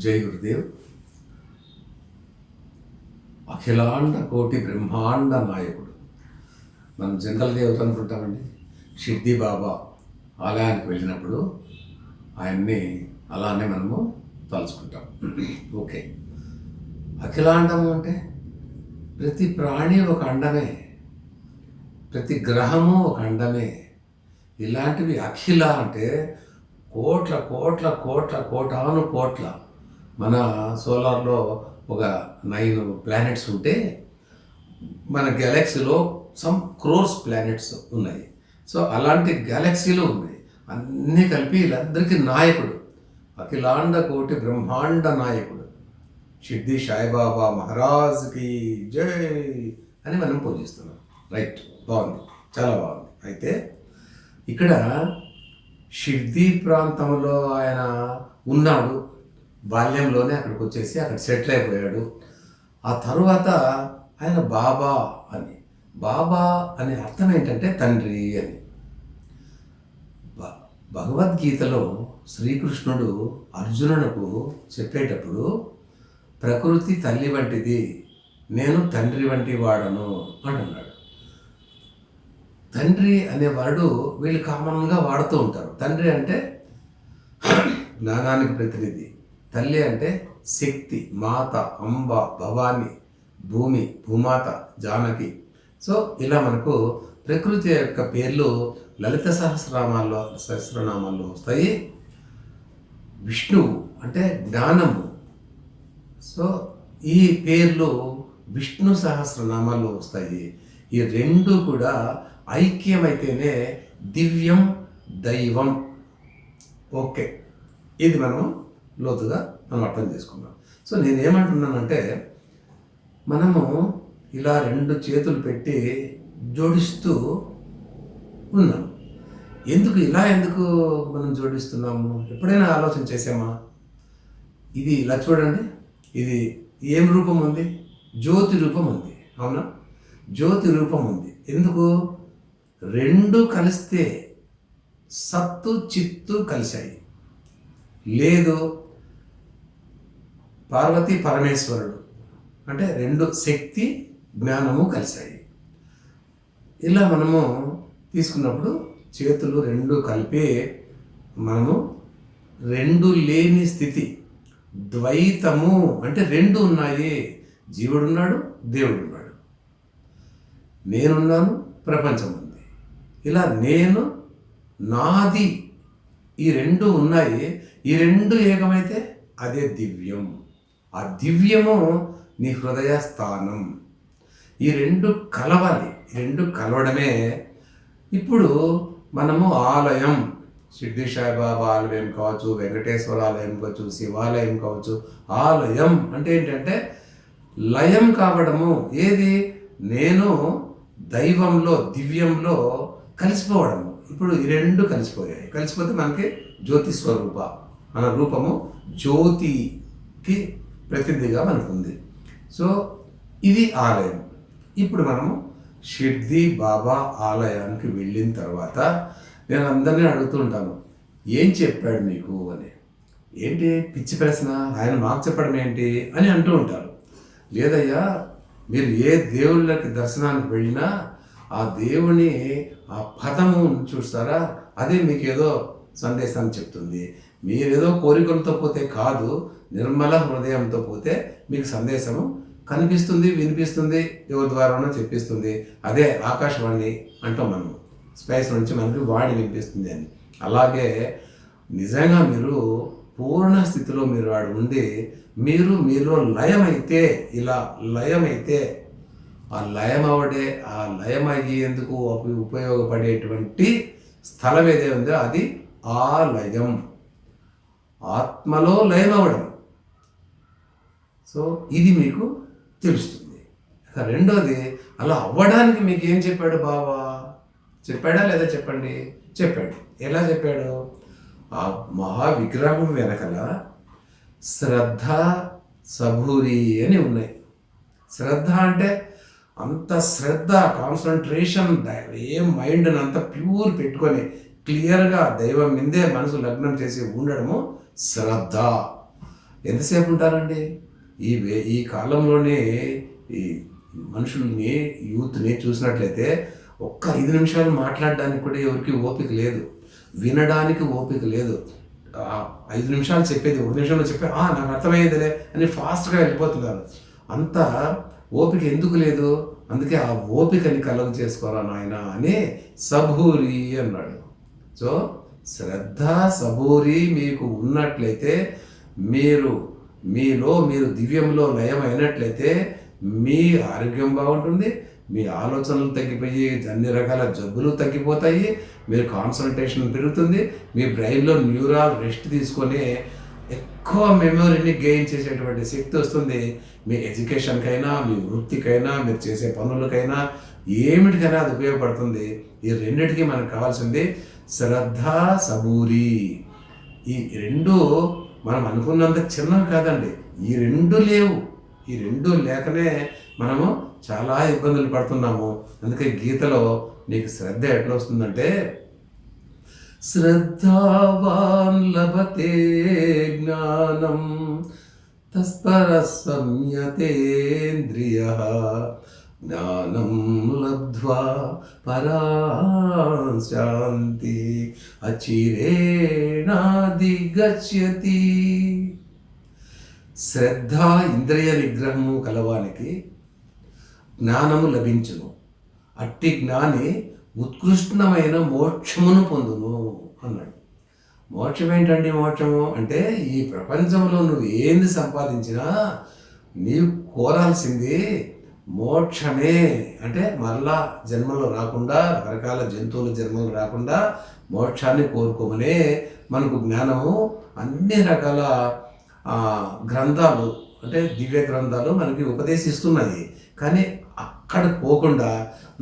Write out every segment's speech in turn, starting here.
జై గురుదేవ్. అఖిలాండ కోటి బ్రహ్మాండ నాయకుడు. మనం జనరల్గా ఎవరు అనుకుంటామండి, షిర్డీ బాబా ఆలయానికి వెళ్ళినప్పుడు ఆయన్ని అలానే మనము తలుచుకుంటాం. ఓకే, అఖిలాండము అంటే ప్రతి ప్రాణి ఒక అండమే, ప్రతి గ్రహము ఒక అండమే. ఇలాంటివి అఖిల అంటే కోట్ల కోట్ల కోట్ల కోటాను కోట్ల. మన సోలార్లో ఒక 9 ప్లానెట్స్ ఉంటే మన గ్యాలక్సీలో సమ్ క్రోర్స్ ప్లానెట్స్ ఉన్నాయి. సో అలాంటి గ్యాలక్సీలు ఉన్నాయి. అన్నీ కలిపి వీళ్ళందరికీ నాయకుడు, అఖిలాండ కోటి బ్రహ్మాండ నాయకుడు షిర్డీ సాయిబాబా మహారాజ్కి జై అని మనం పూజిస్తున్నాం. రైట్, బాగుంది, చాలా బాగుంది. అయితే ఇక్కడ షిర్డీ ప్రాంతంలో ఆయన ఉన్నాడు. బాల్యంలోనే అక్కడికి వచ్చేసి అక్కడ సెటిల్ అయిపోయాడు. ఆ తరువాత ఆయన బాబా అనే అర్థం ఏంటంటే తండ్రి అని. భగవద్గీతలో శ్రీకృష్ణుడు అర్జునునకు చెప్పేటప్పుడు ప్రకృతి తల్లి వంటిది, నేను తండ్రి వంటి వాడను అంటున్నాడు. తండ్రి అనేవాడు వీళ్ళు కామన్గా వాడుతూ ఉంటారు. తండ్రి అంటే జ్ఞానానికి ప్రతినిధి, తల్లి అంటే శక్తి, మాత, అంబ, భవాని, భూమి, భూమాత, జానకి. సో ఇలా మనకు ప్రకృతి యొక్క పేర్లు లలిత సహస్రనామాల్లో వస్తాయి. విష్ణువు అంటే జ్ఞానము, సో ఈ పేర్లు విష్ణు సహస్రనామాల్లో వస్తాయి. ఈ రెండు కూడా ఐక్యమైతేనే దివ్యం, దైవం. ఓకే, ఇది మనం లోతుగా అర్థం చేసుకున్నాం. సో నేనేమంటున్నానంటే, మనము ఇలా 2 చేతులు పెట్టి జోడిస్తూ ఉన్నాం. ఎందుకు మనం జోడిస్తున్నాము? ఎప్పుడైనా ఆలోచన చేసామా? ఇది ఇలా చూడండి, ఇది ఏం రూపం ఉంది? జ్యోతి రూపం ఉంది, అవునా? జ్యోతి రూపం ఉంది. ఎందుకు? 2 కలిస్తే సత్తు చిత్తు కలిశాయి. లేదు, పార్వతీ పరమేశ్వరుడు అంటే 2 శక్తి జ్ఞానము కలిశాయి. ఇలా మనము తీసుకున్నప్పుడు చేతులు 2 కలిపి మనము 2 లేని స్థితి, ద్వైతము అంటే 2 ఉన్నాయి. జీవుడున్నాడు, దేవుడున్నాడు, నేనున్నాను, ప్రపంచం ఉంది. ఇలా నేను, నాది, ఈ 2 ఉన్నాయి. ఈ 2 ఏకమైతే అదే దివ్యం. ఆ దివ్యము నీ హృదయ స్థానం. ఈ 2 కలవాలి. ఈ 2 కలవడమే ఇప్పుడు మనము ఆలయం, షిర్డీ సాయిబాబా ఆలయం కావచ్చు, వెంకటేశ్వర ఆలయం కావచ్చు, శివాలయం కావచ్చు. ఆలయం అంటే ఏంటంటే లయం కావడము. ఏది? నేను దైవంలో, దివ్యంలో కలిసిపోవడము. ఇప్పుడు ఈ 2 కలిసిపోయాయి. కలిసిపోతే మనకి జ్యోతి స్వరూప, మన రూపము జ్యోతికి ప్రతినిధిగా మనకు ఉంది. సో ఇది ఆలయం. ఇప్పుడు మనము షిర్డీ బాబా ఆలయానికి వెళ్ళిన తర్వాత నేను అందరినీ అడుగుతూ ఉంటాను, ఏం చెప్పాడు మీకు అని. ఏంటి పిచ్చి ప్రశ్న, ఆయన మాకు చెప్పడం ఏంటి అని అంటూ ఉంటారు. లేదయ్యా, మీరు ఏ దేవుళ్ళకి దర్శనానికి వెళ్ళినా ఆ దేవుని ఆ పదము చూస్తారా, అదే మీకు ఏదో సందేశాన్ని చెప్తుంది. మీరేదో కోరికలతో పోతే కాదు, నిర్మల హృదయంతో పోతే మీకు సందేశము కనిపిస్తుంది, వినిపిస్తుంది, ఎవరి ద్వారానో చెప్పిస్తుంది. అదే ఆకాశవాణి అంటాం మనము, స్పేస్ నుంచి మనకి వాణి వినిపిస్తుంది అని. అలాగే నిజంగా మీరు పూర్ణ స్థితిలో మీరు ఆడు ఉండి మీలో లయమైతే, ఇలా లయమైతే, ఆ లయం అయ్యేందుకు ఉపయోగపడేటువంటి స్థలం ఏదే ఉందో అది ఆలయం. ఆత్మలో లయం అవ్వడం. సో ఇది మీకు తెలుస్తుంది. రెండోది, అలా అవ్వడానికి మీకు ఏం చెప్పాడు బాబా? చెప్పాడా లేదా చెప్పండి? చెప్పాడు. ఎలా చెప్పాడు? ఆ మహా విగ్రహం వెనకల శ్రద్ధ, సబూరి అని ఉన్నాయి. శ్రద్ధ అంటే అంత శ్రద్ధ, కాన్సన్ట్రేషన్, ఏం మైండ్ని అంత ప్యూర్ పెట్టుకొని క్లియర్గా దైవం మీదే మనసు లగ్నం చేసి ఉండడము శ్రద్ధ. ఎంతసేపు ఉంటారండి? ఈ కాలంలోనే ఈ మనుషుల్ని, యూత్ని చూసినట్లయితే ఒక్క 5 నిమిషాలు మాట్లాడడానికి కూడా ఎవరికి ఓపిక లేదు, వినడానికి ఓపిక లేదు. 5 నిమిషాలు చెప్పేది 1 నిమిషంలో చెప్పే నాకు అర్థమయ్యేదిలే అని ఫాస్ట్గా వెళ్ళిపోతున్నారు. అంత ఓపిక ఎందుకు లేదు? అందుకే ఆ ఓపికని కలుగ చేసుకోరా నాయన అని సబూరి అన్నాడు. సో శ్రద్ధ, సబూరి మీకు ఉన్నట్లయితే, మీరు దివ్యంలో లయం అయినట్లయితే మీ ఆరోగ్యం బాగుంటుంది, మీ ఆలోచనలు తగ్గిపోయి అన్ని రకాల జబ్బులు తగ్గిపోతాయి, మీరు కాన్సన్ట్రేషన్ పెరుగుతుంది, మీ బ్రెయిన్లో న్యూరాల్ రెస్ట్ తీసుకొని ఎక్కువ మెమొరీని గెయిన్ చేసేటువంటి శక్తి వస్తుంది. మీ ఎడ్యుకేషన్కైనా, మీ వృత్తికైనా, మీరు చేసే పనులకైనా, ఏమిటికైనా అది ఉపయోగపడుతుంది. ఈ రెండిటికి మనకు కావాల్సింది శ్రద్ధ, సబూరి. ఈ రెండు మనం అనుకున్నంత చిన్నవి కాదండి. ఈ రెండు లేవు. ఈ రెండు లేకనే మనము చాలా ఇబ్బందులు పడుతున్నాము. అందుకే గీతలో నీకు శ్రద్ధ ఎట్లా వస్తుందంటే, శ్రద్ధావాన్ లభతే జ్ఞానం తస్పర సంయతేంద్రియః జ్ఞానం లబ్ధ్వా పరాం శాంతి అచిరేణాధిగచ్యతి. శ్రద్ధ, ఇంద్రియ నిగ్రహము కలవానికి జ్ఞానము లభించును. అట్టి జ్ఞాని ఉత్కృష్టమైన మోక్షమును పొందును అన్నాడు. మోక్షం ఏంటండి? మోక్షము అంటే ఈ ప్రపంచంలో నువ్వు ఏంది సంపాదించినా నీవు కోరాల్సింది మోక్షమే. అంటే మరలా జన్మలు రాకుండా, రకరకాల జంతువుల జన్మలు రాకుండా మోక్షాన్ని కోరుకోమనే మనకు జ్ఞానము అన్ని రకాల గ్రంథాలు, అంటే దివ్య గ్రంథాలు మనకి ఉపదేశిస్తున్నాయి. కానీ అక్కడ పోకుండా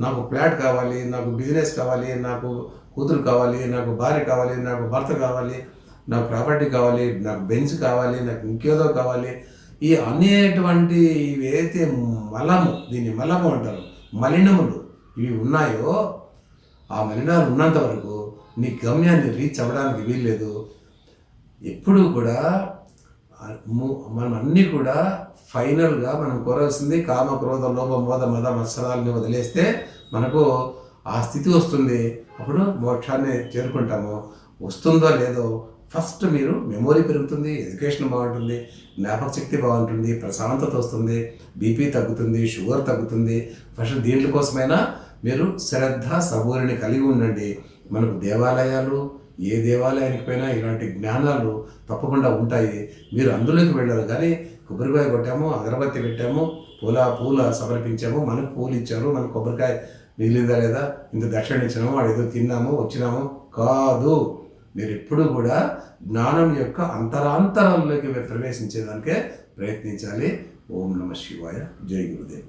నాకు ఫ్లాట్ కావాలి, నాకు బిజినెస్ కావాలి, నాకు కూతురు కావాలి, నాకు భార్య కావాలి, నాకు భర్త కావాలి, నాకు ప్రాపర్టీ కావాలి, నాకు బెంచ్ కావాలి, నాకు ఇంకేదో కావాలి, ఈ అనేటువంటి ఇవైతే దీన్ని మలము అంటారు, మలినములు ఇవి ఉన్నాయో, ఆ మలినాలు ఉన్నంత వరకు నీ గమ్యాన్ని రీచ్ అవ్వడానికి వీల్లేదు. ఎప్పుడూ కూడా మనం అన్నీ కూడా ఫైనల్గా మనం కోరాల్సింది కామ, క్రోధ, లోభ, మోద, మద, మత్సరాలని వదిలేస్తే మనకు ఆ స్థితి వస్తుంది. అప్పుడు మోక్షాన్ని చేరుకుంటాము. వస్తుందో లేదో ఫస్ట్ మీరు మెమొరీ పెరుగుతుంది, ఎడ్యుకేషన్ బాగుంటుంది, జ్ఞాపక శక్తి బాగుంటుంది, ప్రశాంతత వస్తుంది, బీపీ తగ్గుతుంది, షుగర్ తగ్గుతుంది. ఫస్ట్ దీంట్ల కోసమైనా మీరు శ్రద్ధ, సబూరిని కలిగి ఉండండి. మనకు దేవాలయాలు, ఏ దేవాలయానికి పోయినా ఇలాంటి జ్ఞానాలు తప్పకుండా ఉంటాయి. మీరు అందులోకి వెళ్ళారు. కానీ కొబ్బరికాయ కొట్టాము, అగరబత్తి పెట్టాము, పూల సమర్పించాము, మనకు పూలు ఇచ్చారు, మనకు కొబ్బరికాయ మిగిలిందా లేదా, ఇంత దక్షిణ ఇచ్చినాము, అదేదో తిన్నాము వచ్చినాము కాదు. మీరు ఎప్పుడూ కూడా జ్ఞానం యొక్క అంతరాంతరాల్లోకి ప్రవేశించేదానికే ప్రయత్నించాలి. ఓం నమ శివాయ. జై గురుదేవ్.